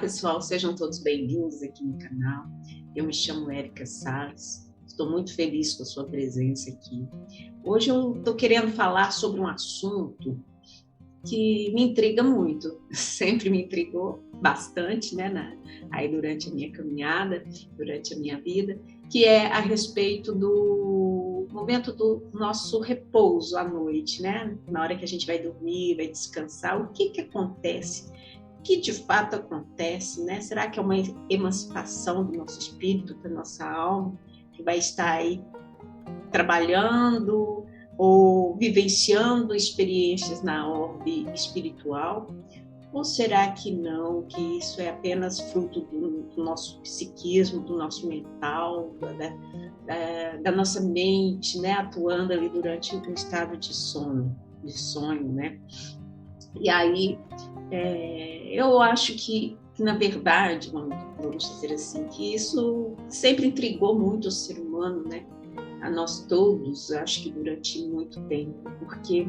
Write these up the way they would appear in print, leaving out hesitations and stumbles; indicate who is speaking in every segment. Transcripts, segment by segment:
Speaker 1: pessoal, sejam todos bem-vindos aqui no canal. Eu me chamo Érica Salles, estou muito feliz com a sua presença aqui. Hoje eu estou querendo falar sobre um assunto que me intriga muito, sempre me intrigou bastante, né, aí durante a minha caminhada, durante a minha vida, que é a respeito do momento do nosso repouso à noite, né? Na hora que a gente vai dormir, vai descansar, o que acontece? O que de fato acontece, né? Será que é uma emancipação do nosso espírito, da nossa alma, que vai estar aí trabalhando ou vivenciando experiências na orbe espiritual? Ou será que não, que isso é apenas fruto do nosso psiquismo, do nosso mental, da nossa mente, né, atuando ali durante um estado de sonho, né? E aí, eu acho que na verdade, vamos dizer assim, que isso sempre intrigou muito o ser humano, né? A nós todos, acho que durante muito tempo, porque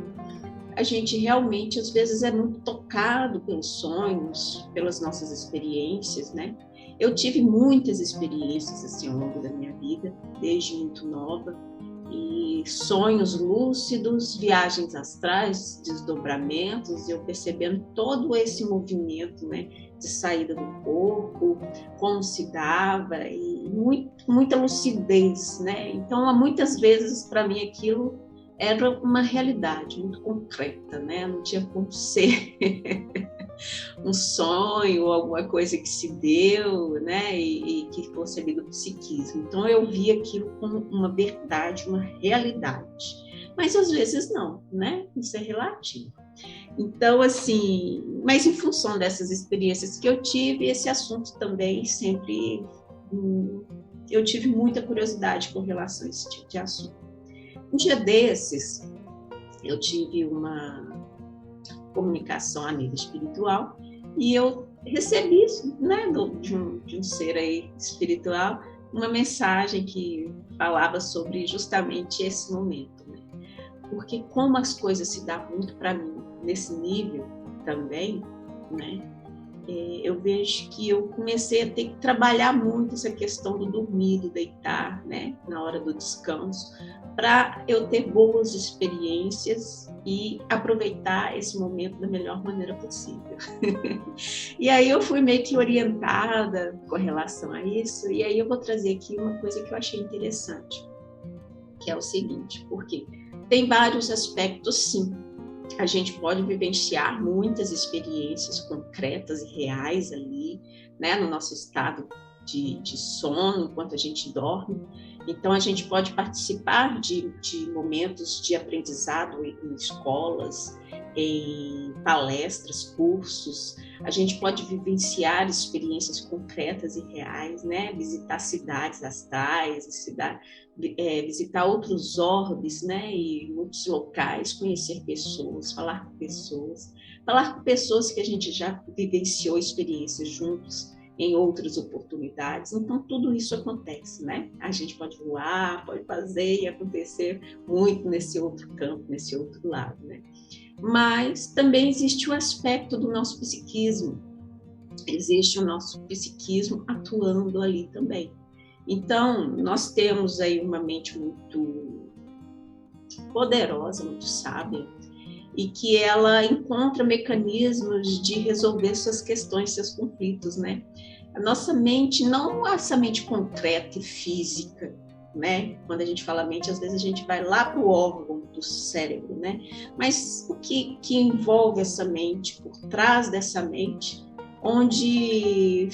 Speaker 1: a gente realmente, às vezes, é muito tocado pelos sonhos, pelas nossas experiências, né? Eu tive muitas experiências, assim, ao longo da minha vida, desde muito nova, e sonhos lúcidos, viagens astrais, desdobramentos, e eu percebendo todo esse movimento, né, de saída do corpo, como se dava, e muita lucidez, né? Então, muitas vezes, para mim, aquilo era uma realidade muito concreta, né? Não tinha como ser um sonho ou alguma coisa que se deu, né? E que fosse ali do psiquismo. Então eu via aquilo como uma verdade, uma realidade. Mas às vezes não, né? Isso é relativo. Então, assim, mas em função dessas experiências que eu tive, esse assunto também sempre eu tive muita curiosidade com relação a esse tipo de assunto. Um dia desses, eu tive uma comunicação a nível espiritual e eu recebi, né, de um ser aí espiritual, uma mensagem que falava sobre justamente esse momento, né? Porque como as coisas se dão muito para mim nesse nível também, né? Eu vejo que eu comecei a ter que trabalhar muito essa questão do dormir, do deitar, né, na hora do descanso, para eu ter boas experiências e aproveitar esse momento da melhor maneira possível. E aí eu fui meio que orientada com relação a isso, e aí eu vou trazer aqui uma coisa que eu achei interessante, que é o seguinte, porque tem vários aspectos, sim. A gente pode vivenciar muitas experiências concretas e reais ali, né, no nosso estado de sono, enquanto a gente dorme. Então, a gente pode participar de momentos de aprendizado em escolas, em palestras, cursos. A gente pode vivenciar experiências concretas e reais, né? Visitar cidades astrais, visitar outros orbes, né? E outros locais, conhecer pessoas, falar com pessoas que a gente já vivenciou experiências juntos em outras oportunidades. Então, tudo isso acontece, né? A gente pode voar, pode fazer e acontecer muito nesse outro campo, nesse outro lado, né? Mas também existe o aspecto do nosso psiquismo. Existe o nosso psiquismo atuando ali também. Então, nós temos aí uma mente muito poderosa, muito sábia, e que ela encontra mecanismos de resolver suas questões, seus conflitos, né? A nossa mente, não essa mente concreta e física, né? Quando a gente fala mente, às vezes a gente vai lá para o órgão do cérebro, né? Mas o que envolve essa mente, por trás dessa mente, onde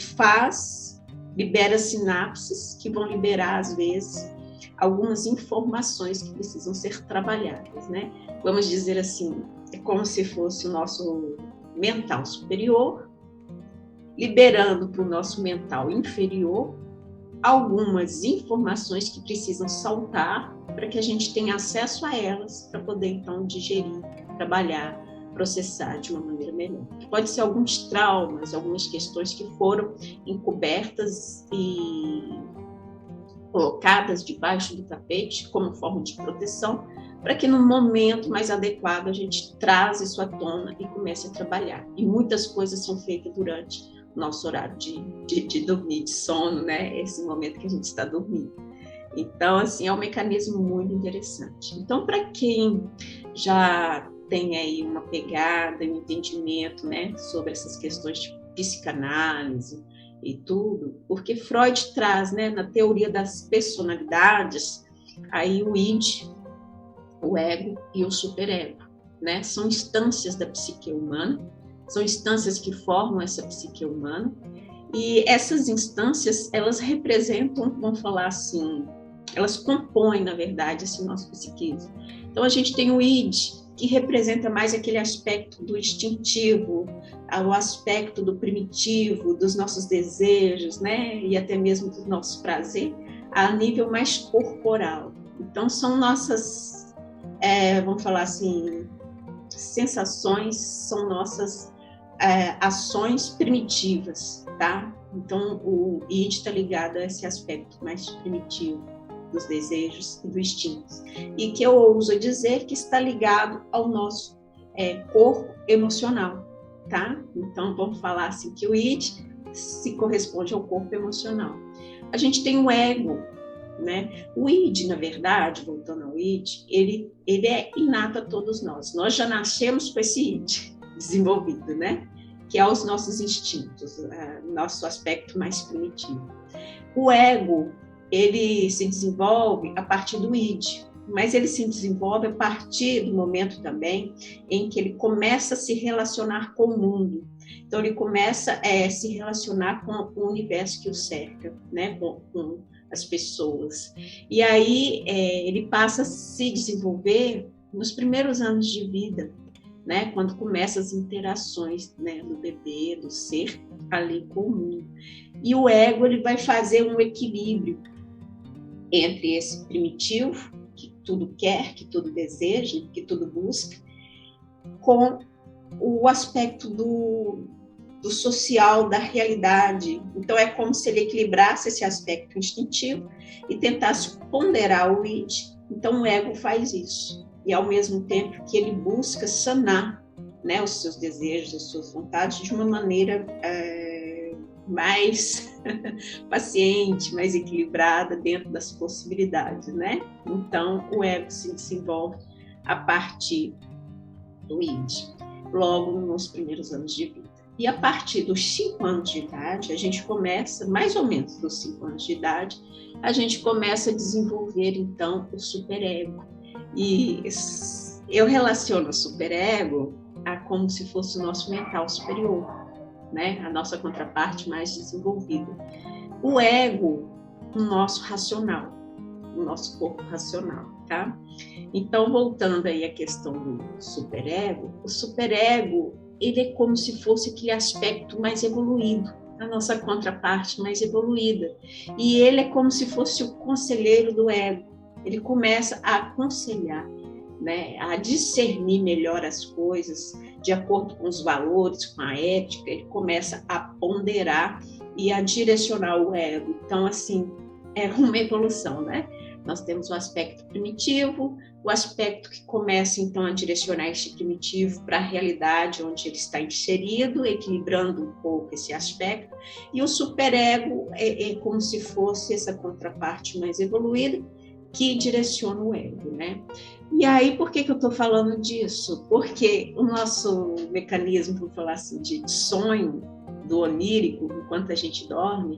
Speaker 1: libera sinapses que vão liberar, às vezes, algumas informações que precisam ser trabalhadas, né? Vamos dizer assim, é como se fosse o nosso mental superior, liberando para o nosso mental inferior algumas informações que precisam saltar para que a gente tenha acesso a elas, para poder, então, digerir, trabalhar, processar de uma maneira melhor. Pode ser alguns traumas, algumas questões que foram encobertas e colocadas debaixo do tapete como forma de proteção, para que no momento mais adequado a gente traga isso à tona e comece a trabalhar. E muitas coisas são feitas durante nosso horário de dormir, de sono, né? Esse momento que a gente está dormindo. Então, assim, é um mecanismo muito interessante. Então, para quem já tem aí uma pegada, um entendimento, né, sobre essas questões de psicanálise e tudo, porque Freud traz, né, na teoria das personalidades, aí o id, o ego e o superego, né? São instâncias da psique humana, são instâncias que formam essa psique humana, e essas instâncias, elas representam, vamos falar assim, elas compõem, na verdade, esse nosso psiquismo. Então, a gente tem o id, que representa mais aquele aspecto do instintivo, o aspecto do primitivo, dos nossos desejos, né? E até mesmo do nosso prazer, a nível mais corporal. Então, são nossas, vamos falar assim, sensações, são nossas ações primitivas, tá? Então, o id está ligado a esse aspecto mais primitivo dos desejos e dos instintos. E que eu ouso dizer que está ligado ao nosso corpo emocional, tá? Então, vamos falar assim, que o id se corresponde ao corpo emocional. A gente tem o ego, né? O id, na verdade, voltando ao id, ele é inato a todos nós. Nós já nascemos com esse id desenvolvido, né? Que é os nossos instintos, nosso aspecto mais primitivo. O ego, ele se desenvolve a partir do id, mas ele se desenvolve a partir do momento também em que ele começa a se relacionar com o mundo. Então, ele começa a se relacionar com o universo que o cerca, né? Com as pessoas. E aí, ele passa a se desenvolver nos primeiros anos de vida, né? Quando começam as interações, né, do bebê, do ser ali com o mundo. E o ego, ele vai fazer um equilíbrio entre esse primitivo, que tudo quer, que tudo deseja, que tudo busca, com o aspecto do social, da realidade. Então, é como se ele equilibrasse esse aspecto instintivo e tentasse ponderar o id. Então, o ego faz isso. E, ao mesmo tempo que ele busca sanar, né, os seus desejos, as suas vontades, de uma maneira mais paciente, mais equilibrada, dentro das possibilidades, né? Então, o ego se desenvolve a partir do id, logo nos primeiros anos de vida. E a partir dos 5 anos de idade, a gente começa, mais ou menos dos 5 anos de idade, a gente começa a desenvolver, então, o superego. E eu relaciono o superego a como se fosse o nosso mental superior, né? A nossa contraparte mais desenvolvida. O ego, o nosso racional, o nosso corpo racional, tá? Então, voltando aí à questão do superego, o superego, ele é como se fosse aquele aspecto mais evoluído, a nossa contraparte mais evoluída. E ele é como se fosse o conselheiro do ego. Ele começa a aconselhar, né, a discernir melhor as coisas, de acordo com os valores, com a ética, ele começa a ponderar e a direcionar o ego. Então, assim, é uma evolução, né? Nós temos o aspecto primitivo, o aspecto que começa, então, a direcionar este primitivo para a realidade onde ele está inserido, equilibrando um pouco esse aspecto, e o superego é como se fosse essa contraparte mais evoluída, que direciona o ego, né? E aí, por que eu estou falando disso? Porque o nosso mecanismo, vou falar assim, de sonho, do onírico, enquanto a gente dorme,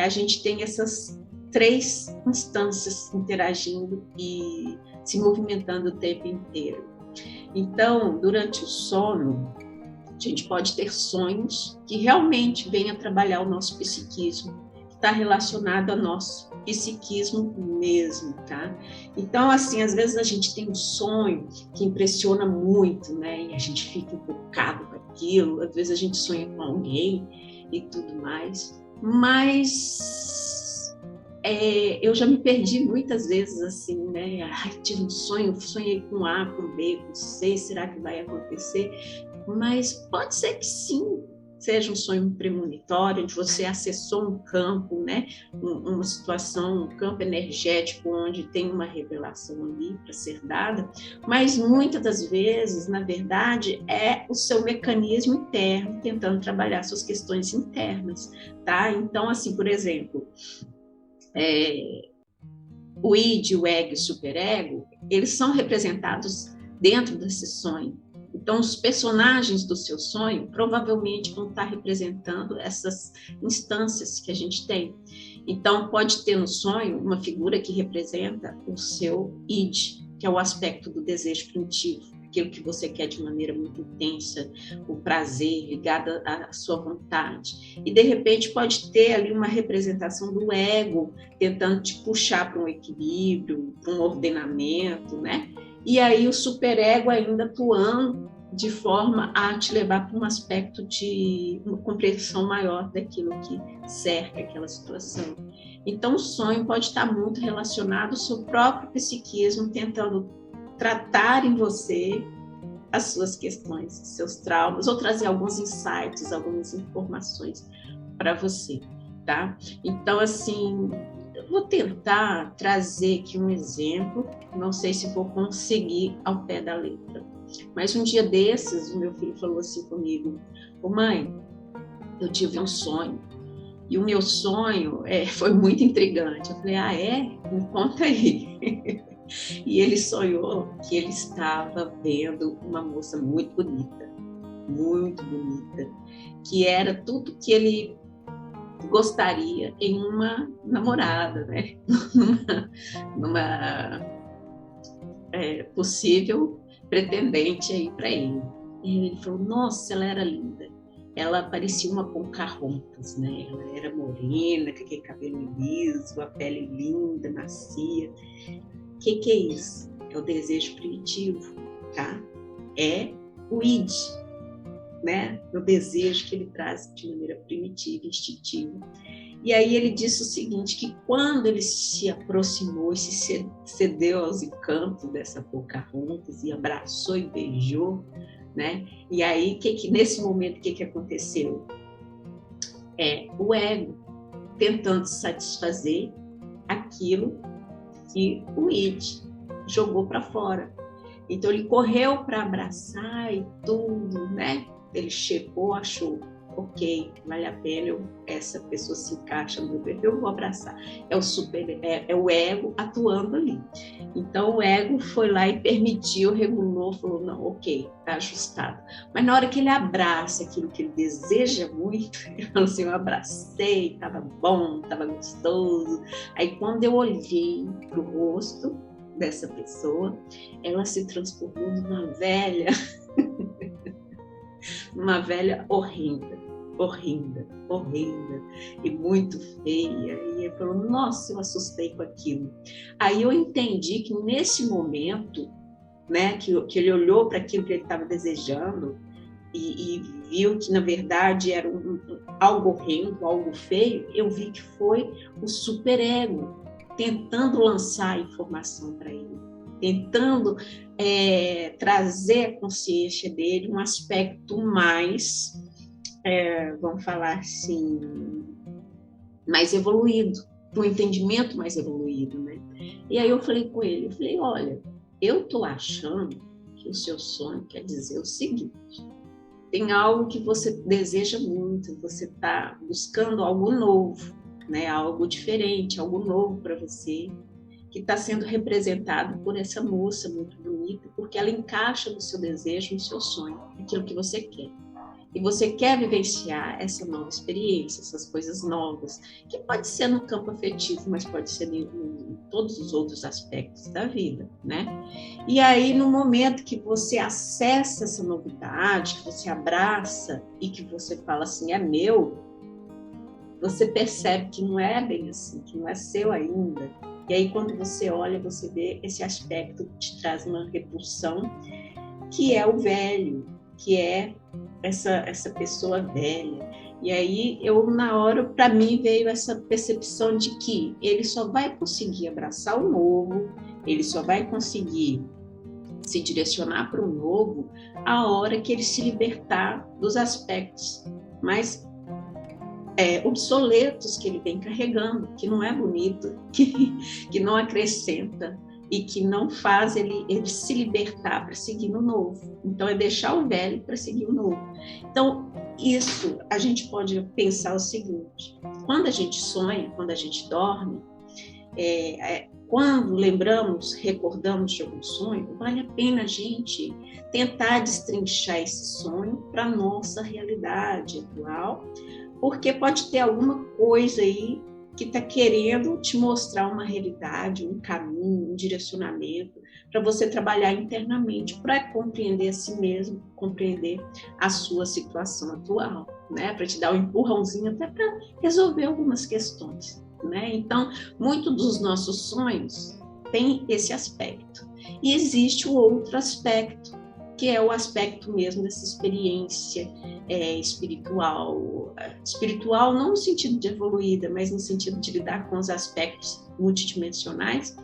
Speaker 1: a gente tem essas 3 instâncias interagindo e se movimentando o tempo inteiro. Então, durante o sono, a gente pode ter sonhos que realmente venham a trabalhar o nosso psiquismo, que está relacionado ao nosso psiquismo mesmo, tá? Então, assim, às vezes a gente tem um sonho que impressiona muito, né? E a gente fica empolgado com aquilo, às vezes a gente sonha com alguém e tudo mais, mas eu já me perdi muitas vezes, assim, né? Ai, tive um sonho, sonhei com A, com B, com C, será que vai acontecer? Mas pode ser que sim, seja um sonho premonitório, onde você acessou um campo, né? Uma situação, um campo energético onde tem uma revelação ali para ser dada, mas muitas das vezes, na verdade, é o seu mecanismo interno tentando trabalhar suas questões internas, tá? Então, assim, por exemplo, o id, o ego e o superego, eles são representados dentro desse sonho. Então, os personagens do seu sonho provavelmente vão estar representando essas instâncias que a gente tem. Então, pode ter no sonho uma figura que representa o seu id, que é o aspecto do desejo primitivo, aquilo que você quer de maneira muito intensa, o prazer ligado à sua vontade. E, de repente, pode ter ali uma representação do ego, tentando te puxar para um equilíbrio, para um ordenamento, né? E aí o superego ainda atuando de forma a te levar para um aspecto de uma compreensão maior daquilo que cerca aquela situação. Então, o sonho pode estar muito relacionado ao seu próprio psiquismo, tentando tratar em você as suas questões, seus traumas, ou trazer alguns insights, algumas informações para você, tá? Então, assim, eu vou tentar trazer aqui um exemplo, não sei se vou conseguir ao pé da letra, mas um dia desses, o meu filho falou assim comigo: ô mãe, eu tive um sonho, e o meu sonho foi muito intrigante. Eu falei: ah, é? Me conta aí. E ele sonhou que ele estava vendo uma moça muito bonita, que era tudo que ele gostaria em uma namorada, né? numa possível pretendente aí para ele. E ele falou: nossa, ela era linda. Ela parecia uma Pocahontas, né? Ela era morena, com aquele cabelo liso, a pele linda, macia. O que é isso? É o desejo primitivo, tá? É o id, né? O desejo que ele traz de maneira primitiva, instintiva. E aí ele disse o seguinte, que quando ele se aproximou e se cedeu aos encantos dessa Pocahontas e abraçou e beijou, né? E aí, nesse momento, o que aconteceu? O ego tentando satisfazer aquilo que o id jogou para fora. Então ele correu para abraçar e tudo, né? Ele chegou, achou, ok, vale a pena, essa pessoa se encaixa no meu perfil, eu vou abraçar. É o ego atuando ali. Então o ego foi lá e permitiu, regulou, falou: não, ok, tá ajustado. Mas na hora que ele abraça aquilo que ele deseja muito, ele falou assim: eu abracei, tava bom, tava gostoso. Aí quando eu olhei pro rosto dessa pessoa, ela se transformou numa velha, horrenda e muito feia. E ele falou: nossa, eu assustei com aquilo. Aí eu entendi que nesse momento, né, que ele olhou para aquilo que ele estava desejando e viu que na verdade era algo horrendo, algo feio, eu vi que foi o superego tentando lançar a informação para ele, tentando trazer a consciência dele um aspecto mais, vamos falar assim, mais evoluído, um entendimento mais evoluído, né? E aí eu falei com ele, olha, eu tô achando que o seu sonho quer dizer o seguinte: tem algo que você deseja muito, você está buscando algo novo, né? Algo diferente, algo novo para você, que está sendo representado por essa moça muito bonita, porque ela encaixa no seu desejo, no seu sonho, aquilo que você quer. E você quer vivenciar essa nova experiência, essas coisas novas, que pode ser no campo afetivo, mas pode ser em todos os outros aspectos da vida, né? E aí, no momento que você acessa essa novidade, que você abraça e que você fala assim: é meu, você percebe que não é bem assim, que não é seu ainda. E aí, quando você olha, você vê esse aspecto que te traz uma repulsão, que é o velho, que é essa pessoa velha. E aí, na hora, para mim, veio essa percepção de que ele só vai conseguir abraçar o novo, ele só vai conseguir se direcionar para o novo a hora que ele se libertar dos aspectos mas obsoletos que ele vem carregando, que não é bonito, que não acrescenta e que não faz ele se libertar para seguir no novo. Então, é deixar o velho para seguir o novo. Então, isso a gente pode pensar o seguinte: quando a gente sonha, quando a gente dorme, quando lembramos, recordamos de algum sonho, vale a pena a gente tentar destrinchar esse sonho para a nossa realidade atual, porque pode ter alguma coisa aí que está querendo te mostrar uma realidade, um caminho, um direcionamento, para você trabalhar internamente, para compreender a si mesmo, compreender a sua situação atual, né? Para te dar um empurrãozinho até para resolver algumas questões, né? Então, muito dos nossos sonhos tem esse aspecto. E existe o outro aspecto, que é o aspecto mesmo dessa experiência espiritual. Espiritual não no sentido de evoluída, mas no sentido de lidar com os aspectos multidimensionais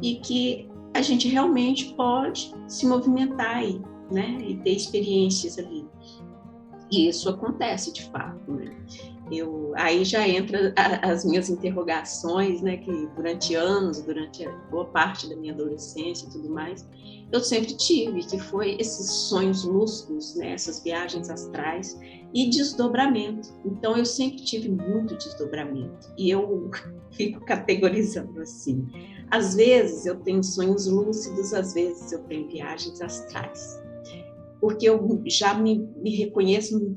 Speaker 1: e que a gente realmente pode se movimentar aí, né? E ter experiências ali. E isso acontece de fato, né? Aí já entra as minhas interrogações, né, que durante anos, durante boa parte da minha adolescência e tudo mais, eu sempre tive, que foi esses sonhos lúcidos, né, essas viagens astrais e desdobramento. Então, eu sempre tive muito desdobramento. E eu fico categorizando assim. Às vezes eu tenho sonhos lúcidos, às vezes eu tenho viagens astrais. Porque eu já me reconheço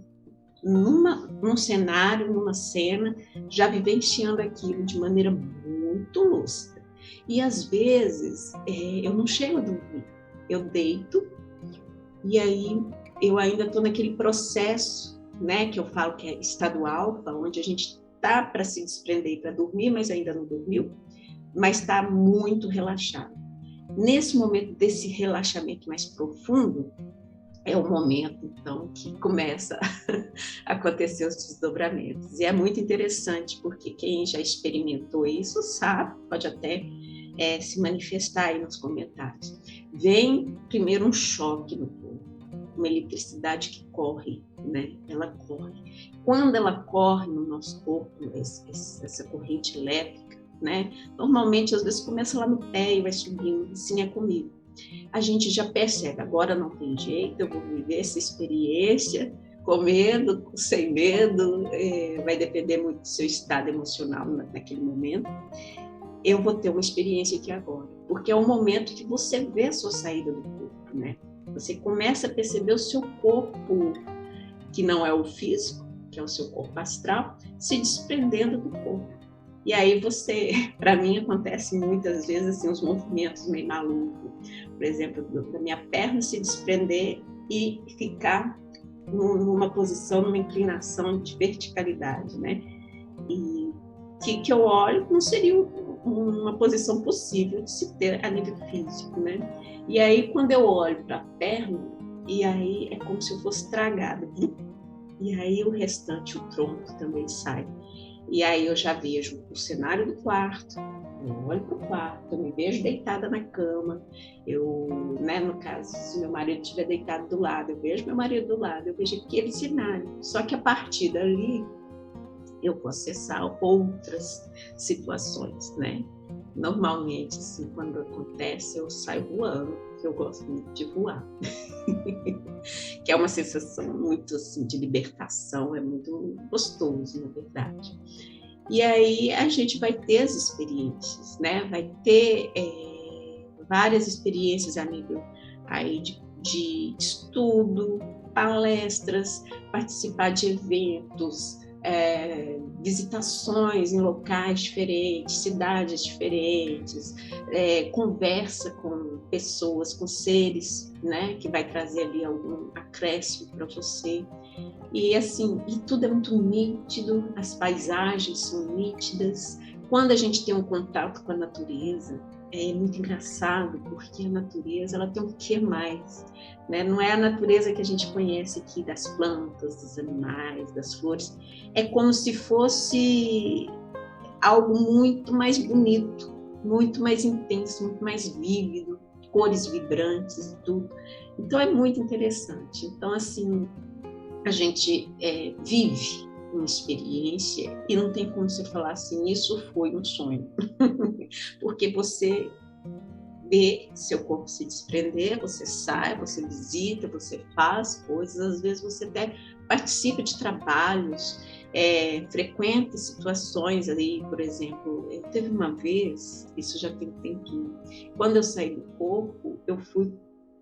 Speaker 1: num cenário, numa cena, já vivenciando aquilo de maneira muito lúcida. E às vezes eu não chego a dormir, eu deito e aí eu ainda estou naquele processo, né, que eu falo que é estado alfa, onde a gente está para se desprender para dormir, mas ainda não dormiu, mas está muito relaxado. Nesse momento desse relaxamento mais profundo, é o momento, então, que começa a acontecer os desdobramentos. E é muito interessante, porque quem já experimentou isso sabe, pode até se manifestar aí nos comentários. Vem primeiro um choque no corpo, uma eletricidade que corre, né? Ela corre. Quando ela corre no nosso corpo, essa corrente elétrica, né? Normalmente, às vezes, começa lá no pé e vai subindo, assim é comigo. A gente já percebe, agora não tem jeito, eu vou viver essa experiência, com medo, sem medo, vai depender muito do seu estado emocional naquele momento. Eu vou ter uma experiência aqui agora, porque é o momento que você vê a sua saída do corpo, né? Você começa a perceber o seu corpo, que não é o físico, que é o seu corpo astral, se desprendendo do corpo. E aí para mim acontece muitas vezes assim, os movimentos meio malucos, por exemplo, da minha perna se desprender e ficar numa posição, numa inclinação de verticalidade, né? E que eu olho não seria uma posição possível de se ter a nível físico, né? E aí quando eu olho para a perna, e aí é como se eu fosse tragada, e aí o restante, o tronco também sai. E aí eu já vejo o cenário do quarto, eu olho para o quarto, eu me vejo deitada na cama, né, no caso, se meu marido estiver deitado do lado, eu vejo meu marido do lado, eu vejo aquele cenário. Só que a partir dali, eu vou acessar outras situações, né? Normalmente, assim, quando acontece, eu saio voando, porque eu gosto muito de voar. Que é uma sensação muito assim, de libertação, é muito gostoso, na verdade. E aí a gente vai ter as experiências, né? Vai ter várias experiências a nível aí de estudo, palestras, participar de eventos, visitações em locais diferentes, cidades diferentes, conversa com pessoas, com seres, né, que vai trazer ali algum acréscimo para você. E assim, e tudo é muito nítido, as paisagens são nítidas. Quando a gente tem um contato com a natureza, é muito engraçado, porque a natureza ela tem um quê mais, né? Não é a natureza que a gente conhece aqui das plantas, dos animais, das flores. É como se fosse algo muito mais bonito, muito mais intenso, muito mais vívido, cores vibrantes e tudo. Então é muito interessante. Então assim, a gente vive uma experiência e não tem como você falar assim, isso foi um sonho. Porque você vê seu corpo se desprender, você sai, você visita, você faz coisas, às vezes você até participa de trabalhos, frequenta situações ali, por exemplo, teve uma vez, isso já tem um tempinho, quando eu saí do corpo, eu fui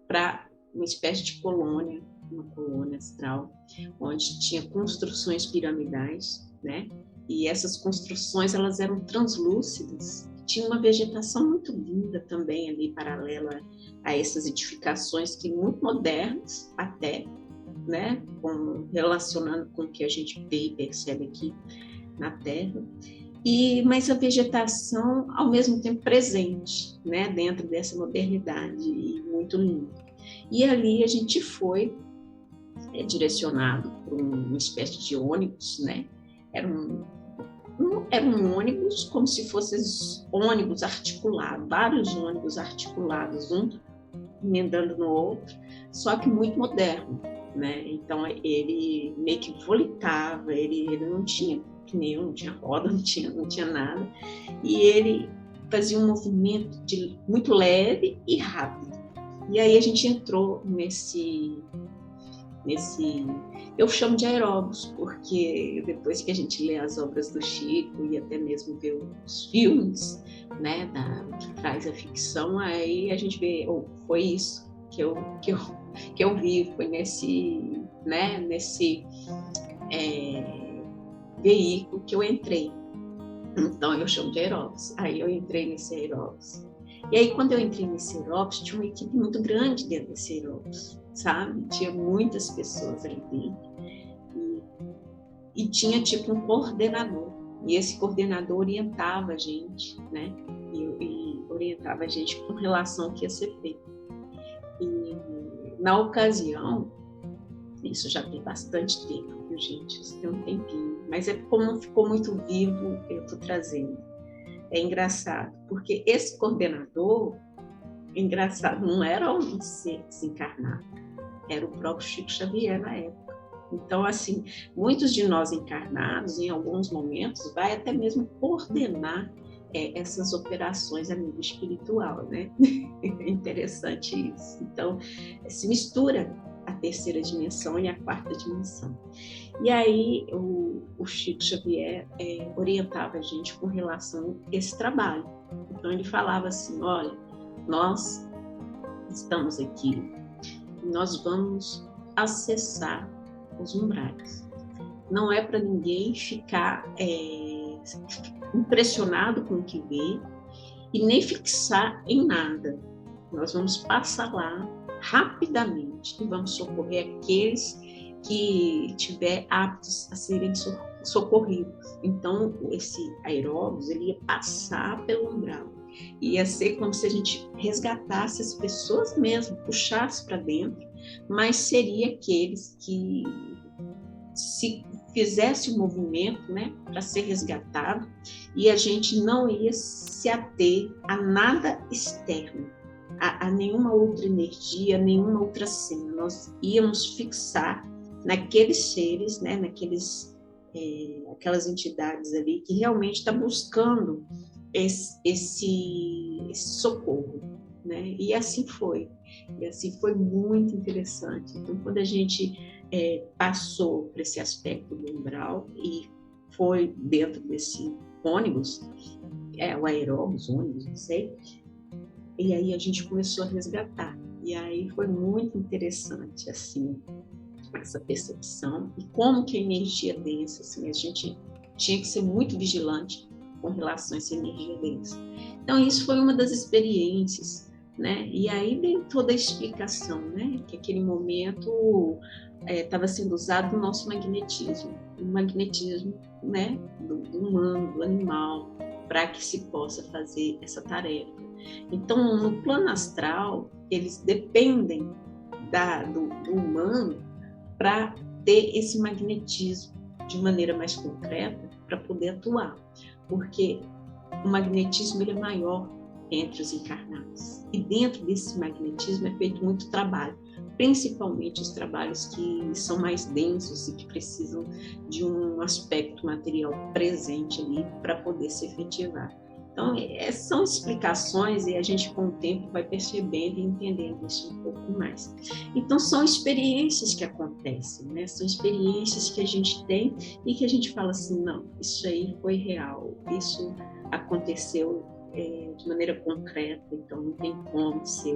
Speaker 1: para uma espécie de colônia, uma colônia astral, onde tinha construções piramidais, né? E essas construções, elas eram translúcidas. Tinha uma vegetação muito linda também ali, paralela a essas edificações que muito modernas até, né? Relacionando com o que a gente vê e percebe aqui na Terra. Mas a vegetação, ao mesmo tempo, presente, né? Dentro dessa modernidade, e muito linda. E ali a gente foi direcionado para uma espécie de ônibus, né? Era um ônibus como se fossem ônibus articulados, vários ônibus articulados, um emendando no outro, só que muito moderno, né? Então ele meio que volitava, ele não tinha pneu, não tinha roda, não tinha nada, e ele fazia um movimento muito leve e rápido. E aí a gente entrou nesse eu chamo de aeróbus, porque depois que a gente lê as obras do Chico e até mesmo vê os filmes, né, que traz a ficção, aí a gente vê, foi isso que eu vi, foi nesse veículo que eu entrei. Então eu chamo de aeróbus. Aí eu entrei nesse aeróbus. E aí, quando eu entrei nesse aeróbus, tinha uma equipe muito grande dentro desse aeróbus, sabe? Tinha muitas pessoas ali dentro. E tinha, tipo, um coordenador. E esse coordenador orientava a gente, né? E orientava a gente com relação ao que ia ser feito. E, na ocasião, isso já tem bastante tempo, viu, gente? Isso tem um tempinho. Mas como ficou muito vivo, eu estou trazendo. É engraçado, porque esse coordenador, engraçado, não era um ser desencarnado, era o próprio Chico Xavier na época. Então, assim, muitos de nós encarnados, em alguns momentos, vai até mesmo coordenar essas operações a nível espiritual, né? É interessante isso. Então, se mistura a terceira dimensão e a quarta dimensão. E aí o Chico Xavier orientava a gente com relação a esse trabalho. Então ele falava assim, olha, nós estamos aqui, nós vamos acessar os umbrais. Não é para ninguém ficar impressionado com o que vê e nem fixar em nada. Nós vamos passar lá rapidamente e vamos socorrer aqueles que tiver aptos a serem socorridos. Então, esse aeróbus, ele ia passar pelo umbral. Ia ser como se a gente resgatasse as pessoas mesmo, puxasse para dentro, mas seria aqueles que, se fizesse o movimento, né, para ser resgatado, e a gente não ia se ater a nada externo, a nenhuma outra energia, nenhuma outra cena. Nós íamos fixar naqueles seres, né, aquelas entidades ali que realmente está buscando esse socorro, né? E assim foi muito interessante. Então, quando a gente passou por esse aspecto do umbral e foi dentro desse ônibus, o aeróbus, ônibus, não sei, e aí a gente começou a resgatar. E aí foi muito interessante, assim, essa percepção e como que a energia densa, assim, a gente tinha que ser muito vigilante com relação a essa energia densa. Então isso foi uma das experiências, né? E aí veio toda a explicação, né? Que aquele momento estava sendo usado o nosso magnetismo, o magnetismo, né? Do humano, do animal, para que se possa fazer essa tarefa. Então no plano astral eles dependem do humano para ter esse magnetismo de maneira mais concreta para poder atuar, porque o magnetismo ele é maior entre os encarnados. E dentro desse magnetismo é feito muito trabalho, principalmente os trabalhos que são mais densos e que precisam de um aspecto material presente ali para poder se efetivar. Então, são explicações e a gente, com o tempo, vai percebendo e entendendo isso um pouco mais. Então, são experiências que acontecem, né? São experiências que a gente tem e que a gente fala assim, não, isso aí foi real, isso aconteceu de maneira concreta, então não tem como ser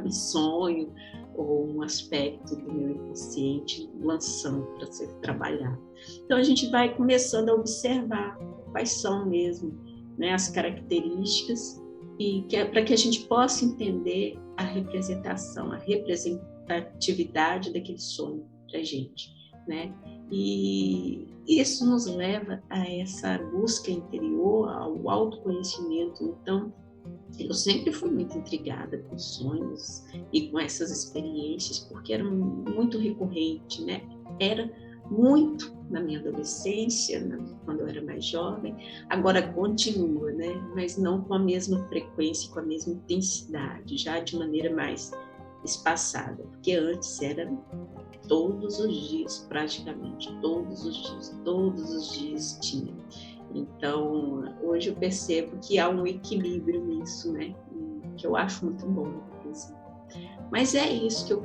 Speaker 1: um sonho ou um aspecto do meu inconsciente lançando para ser trabalhado. Então, a gente vai começando a observar quais são mesmo, né, as características e para que a gente possa entender a representação, a representatividade daquele sonho para a gente, né? E isso nos leva a essa busca interior, ao autoconhecimento. Então, eu sempre fui muito intrigada com sonhos e com essas experiências, porque eram muito recorrentes, né? Era muito na minha adolescência, quando eu era mais jovem, agora continua, né? Mas não com a mesma frequência, com a mesma intensidade, já de maneira mais espaçada, porque antes era todos os dias, praticamente, todos os dias tinha. Então, hoje eu percebo que há um equilíbrio nisso, né? Que eu acho muito bom, inclusive. Mas é isso que eu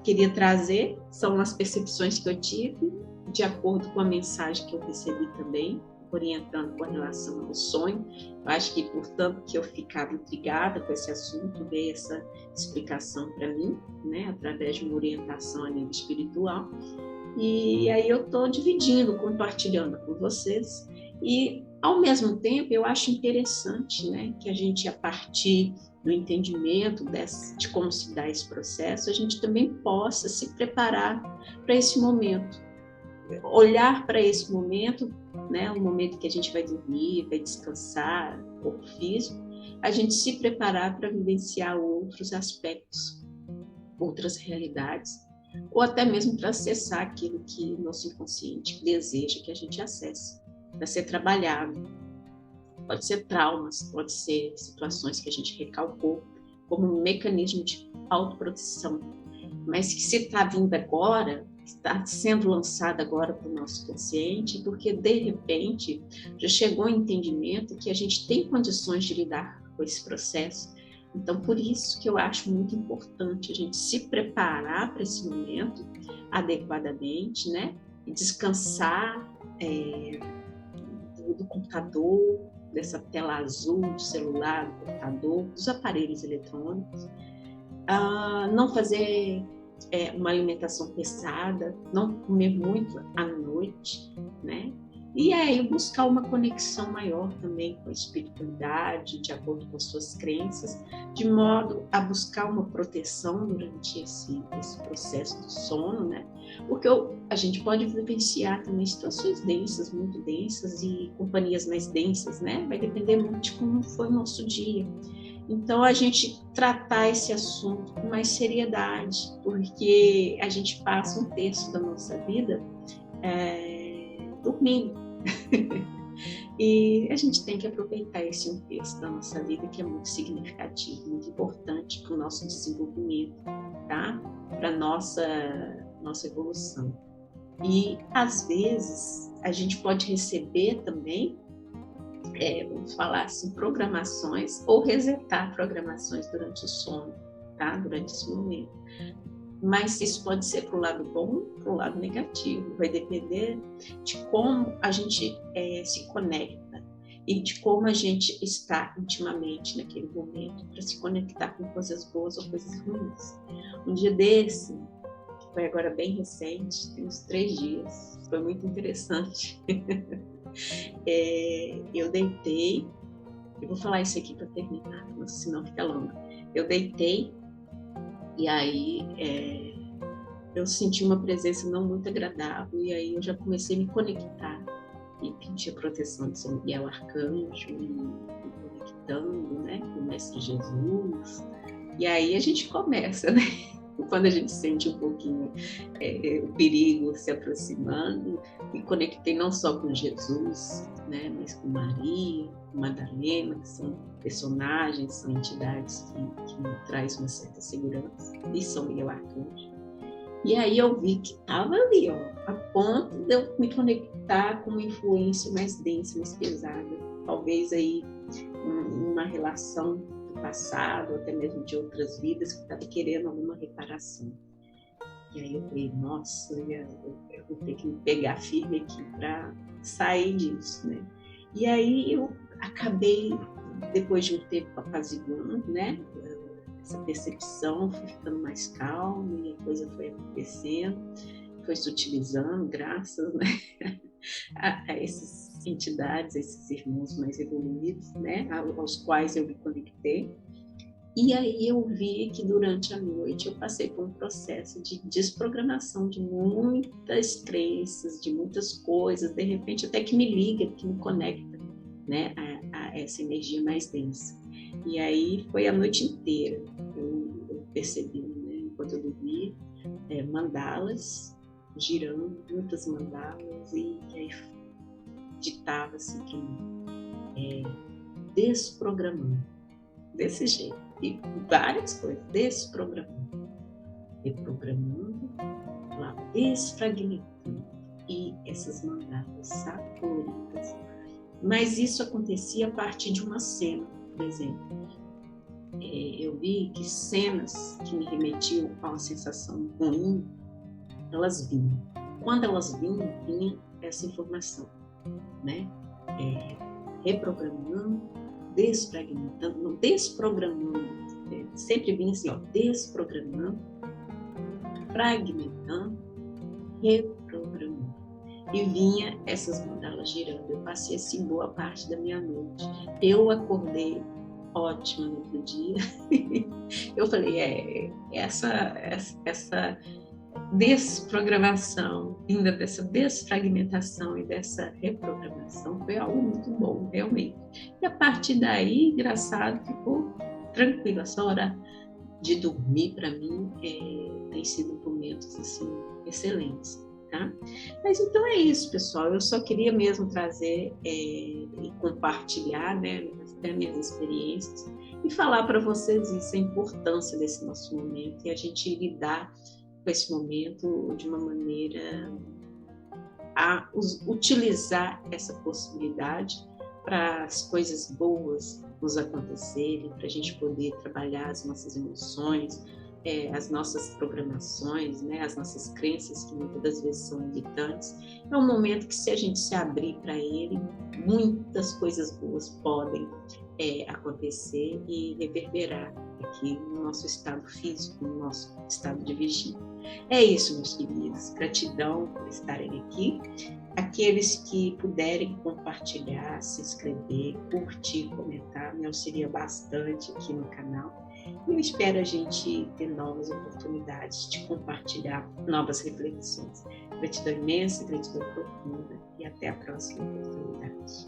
Speaker 1: queria trazer, são as percepções que eu tive, de acordo com a mensagem que eu recebi também, orientando com relação ao sonho. Eu acho que, portanto, que eu ficava intrigada com esse assunto, veio essa explicação para mim, né, através de uma orientação a nível espiritual. E aí eu estou dividindo, compartilhando com vocês. E, ao mesmo tempo, eu acho interessante, né, que a gente, a partir do entendimento de como se dá esse processo, a gente também possa se preparar para esse momento, olhar para esse momento, né, o momento que a gente vai dormir, vai descansar, o corpo físico, a gente se preparar para vivenciar outros aspectos, outras realidades, ou até mesmo para acessar aquilo que o nosso inconsciente deseja que a gente acesse, para ser trabalhado. Pode ser traumas, pode ser situações que a gente recalcou como um mecanismo de autoproteção, mas que se está vindo agora, está sendo lançado agora para o nosso consciente, porque de repente já chegou o entendimento que a gente tem condições de lidar com esse processo. Então, por isso que eu acho muito importante a gente se preparar para esse momento adequadamente, né? E descansar do computador, dessa tela azul do celular, do computador, dos aparelhos eletrônicos, não fazer uma alimentação pesada, não comer muito à noite, né? E aí buscar uma conexão maior também com a espiritualidade, de acordo com as suas crenças, de modo a buscar uma proteção durante esse processo do sono, né? Porque a gente pode vivenciar também situações densas, muito densas, e companhias mais densas, né? Vai depender muito de como foi o nosso dia. Então, a gente tratar esse assunto com mais seriedade, porque a gente passa um terço da nossa vida dormindo. E a gente tem que aproveitar esse um terço da nossa vida, que é muito significativo, muito importante para o nosso desenvolvimento, tá? Para a nossa evolução. E, às vezes, a gente pode receber também, vamos falar assim, programações, ou resetar programações durante o sono, tá? Durante esse momento. Mas isso pode ser para o lado bom, para o lado negativo. Vai depender de como a gente se conecta e de como a gente está intimamente naquele momento para se conectar com coisas boas ou coisas ruins. Um dia desse, foi agora bem recente, tem uns 3 dias, foi muito interessante. Eu deitei, eu vou falar isso aqui para terminar, senão fica longo. Eu deitei e aí eu senti uma presença não muito agradável e aí eu já comecei a me conectar e pedir a proteção de São Miguel Arcanjo e me conectando, né, com o Mestre Jesus. E aí a gente começa, né? quando a gente sente um pouquinho o perigo se aproximando, me conectei não só com Jesus, né, mas com Maria, com Madalena, que são personagens, são entidades que me trazem uma certa segurança, e São Miguel Arcanjo. E aí eu vi que estava ali, ó, a ponto de eu me conectar com uma influência mais densa, mais pesada, talvez aí uma relação do passado, até mesmo de outras vidas, que estava querendo alguma reparação. E aí eu falei, nossa, eu vou ter que me pegar firme aqui para sair disso, né? E aí eu acabei, depois de um tempo apaziguando, né? Essa percepção, fui ficando mais calma e a coisa foi acontecendo, foi se utilizando, graças, né, a essas entidades, a esses irmãos mais evoluídos, né, aos quais eu me conectei. E aí eu vi que durante a noite eu passei por um processo de desprogramação de muitas crenças, de muitas coisas, de repente até que me liga, que me conecta, né, a essa energia mais densa. E aí foi a noite inteira, eu percebi, né, enquanto eu dormia, mandalas girando, muitas mandalas, e aí ditava assim que desprogramando, desse jeito, e várias coisas, desprogramando, reprogramando, lá, desfragmentando, e essas mandalas, sabe, coloridas. Mas isso acontecia a partir de uma cena, por exemplo. Eu vi que cenas que me remetiam a uma sensação ruim, elas vinham. Quando elas vinham, vinha essa informação, né? Reprogramando, desfragmentando, não, desprogramando, sempre vinha assim, ó, desprogramando, fragmentando, reprogramando. E vinha essas mandalas girando. Eu passei assim boa parte da minha noite. Eu acordei ótima no outro dia. Eu falei, essa desprogramação, ainda dessa desfragmentação e dessa reprogramação foi algo muito bom, realmente. E a partir daí, engraçado, ficou tranquilo. Essa hora de dormir, para mim, tem sido momentos assim, excelentes. Tá? Mas então é isso, pessoal. Eu só queria mesmo trazer e compartilhar, né, as minhas experiências e falar para vocês isso, a importância desse nosso momento e a gente lidar com esse momento de uma maneira a utilizar essa possibilidade para as coisas boas nos acontecerem, para a gente poder trabalhar as nossas emoções, as nossas programações, né, as nossas crenças, que muitas das vezes são limitantes. É um momento que, se a gente se abrir para ele, muitas coisas boas podem acontecer e reverberar aqui no nosso estado físico, no nosso estado de vigília. É isso, meus queridos. Gratidão por estarem aqui. Aqueles que puderem compartilhar, se inscrever, curtir, comentar, me auxilia bastante aqui no canal. E eu espero a gente ter novas oportunidades de compartilhar novas reflexões. Gratidão imensa, gratidão profunda e até a próxima oportunidade.